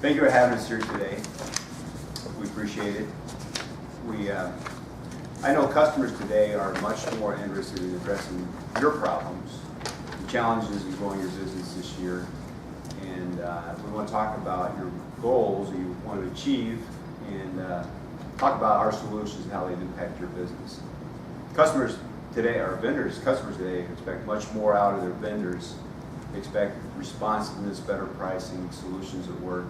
Thank you for having us here today. We appreciate it. I know customers today are much more interested in addressing your problems, the challenges in growing your business this year, and we want to talk about your goals that you want to achieve and talk about our solutions and how they impact your business. Customers today, customers today expect much more out of their vendors. They expect responsiveness, better pricing, solutions that work.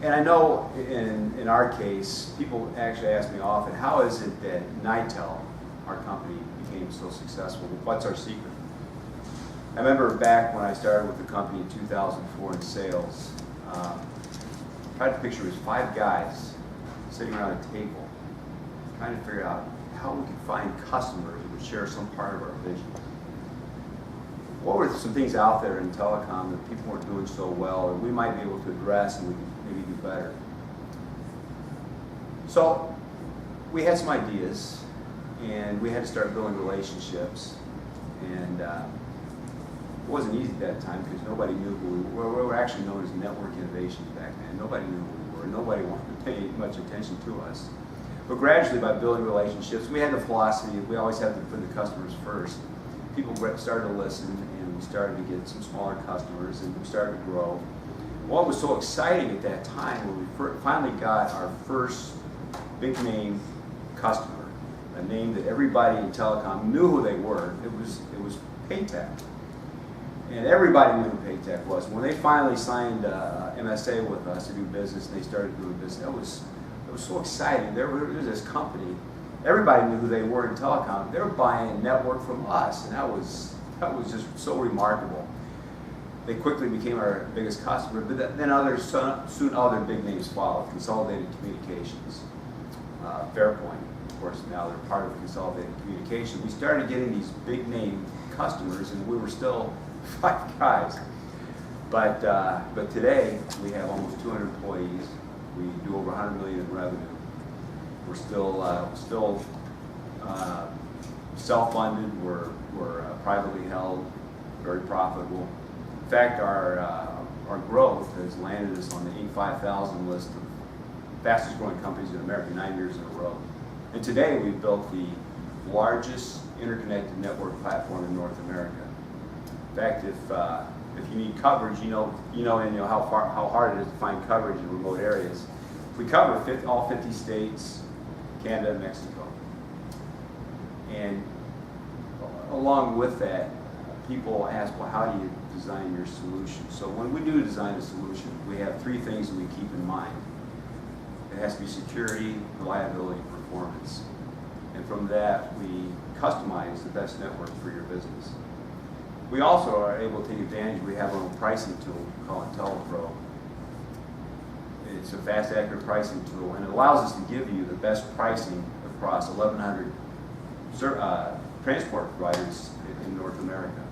And I know in our case, people actually ask me often, how is it that Nitel, our company, became so successful? What's our secret? I remember back when I started with the company in 2004 in sales, I tried to picture it was 5 guys sitting around a table trying to figure out how we could find customers who would share some part of our vision. What were some things out there in telecom that people weren't doing so well and we might be able to address and we could maybe do better? So we had some ideas and we had to start building relationships, and it wasn't easy at that time because nobody knew who we were. We were actually known as Network Innovations back then. Nobody knew who we were. Nobody wanted to pay much attention to us. But gradually, by building relationships, we had the philosophy we always have to put the customers first. People started to listen, and we started to get some smaller customers, and we started to grow. What was so exciting at that time when we finally got our first big name customer, a name that everybody in telecom knew who they were, it was Paytech. And everybody knew who Paytech was. When they finally signed MSA with us to do business, and they started doing business, it was so exciting. There was this company. Everybody knew who they were in telecom. They were buying network from us, and that was just so remarkable. They quickly became our biggest customer, but then soon other big names followed. Consolidated Communications, Fairpoint, of course, now they're part of Consolidated Communications. We started getting these big name customers, and we were still 5 guys. But today we have almost 200 employees. We do over 100 million in revenue. We're still self-funded. We're privately held, very profitable. In fact, our growth has landed us on the Inc. 5000 list of fastest growing companies in America 9 years in a row. And today we've built the largest interconnected network platform in North America. In fact, if you need coverage, you know how hard it is to find coverage in remote areas. We cover all 50 states, Canada, and Mexico. And along with that, people ask, well, how do you design your solution? So when we do design a solution, we have 3 things that we keep in mind. It has to be security, reliability, and performance. And from that, we customize the best network for your business. We also are able to take advantage. We have our own pricing tool called IntelliPro. It's a fast, accurate pricing tool, and it allows us to give you the best pricing across 1,100 transport providers in North America.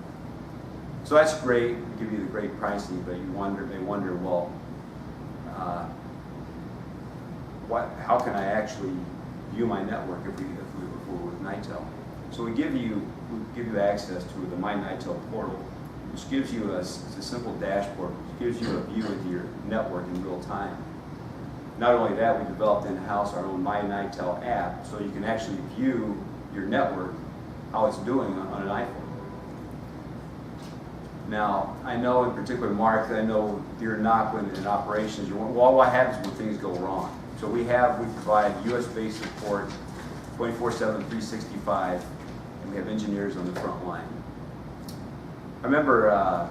So that's great. We give you the great pricing, but they wonder, well, how can I actually view my network if we're with Nitel? So we give you access to the My Nitel portal, which gives you it's a simple dashboard, which gives you a view of your network in real time. Not only that, we developed in-house our own My Nitel app, so you can actually view your network, how it's doing on an iPhone. Now, I know in particular, Mark, I know you're not in operations. Well, what happens when things go wrong? So we provide US-based support 24/7, 365, and we have engineers on the front line. I remember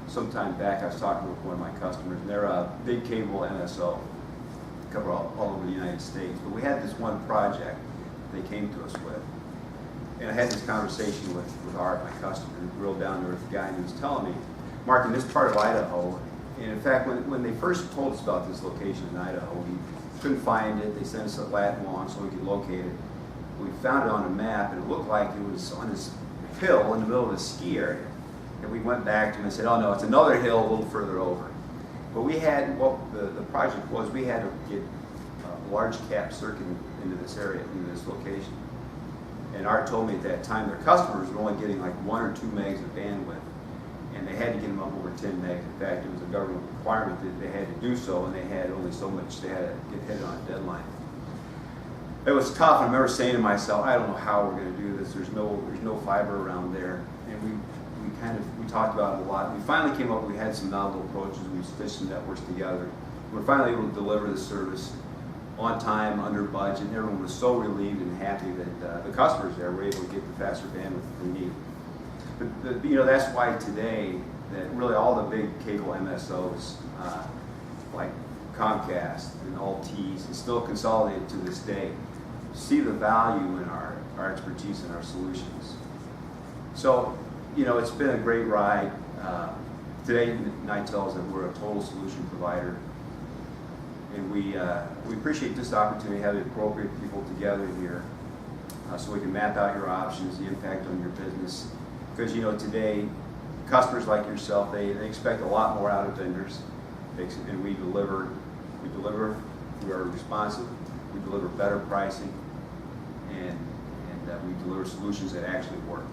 sometime back I was talking with one of my customers, and they're a big cable MSO, cover all over the United States. But we had this one project they came to us with. And I had this conversation with Art, my customer, a real down-to-earth guy, and he was telling me, Mark, in this part of Idaho, and in fact, when they first told us about this location in Idaho, we couldn't find it. They sent us a lat long so we could locate it. We found it on a map, and it looked like it was on this hill in the middle of a ski area. And we went back to him and said, oh no, it's another hill a little further over. But we had, what the project was, we had to get a large cap circuit into this area, into this location. And Art told me at that time their customers were only getting like 1 or 2 megs of bandwidth. and they had to get them up over 10 megs. In fact, it was a government requirement that they had to do so, and they had only so much. They had to get hit on a deadline. It was tough. I remember saying to myself, I don't know how we're going to do this. There's no fiber around there, and we talked about it a lot. We finally came up. We had some novel approaches. We stitched some networks together. We were finally able to deliver the service on time, under budget, and everyone was so relieved and happy that the customers there were able to get the faster bandwidth they need. But that's why today that really all the big cable MSOs like Comcast and Altice, and still consolidated to this day, see the value in our expertise and our solutions. So, it's been a great ride. Today, Nitel is that we're a total solution provider, and we appreciate this opportunity to have the appropriate people together here, so we can map out your options, the impact on your business. Because today, customers like yourself, they expect a lot more out of vendors, and we deliver. We are responsive. We deliver better pricing, and we deliver solutions that actually work.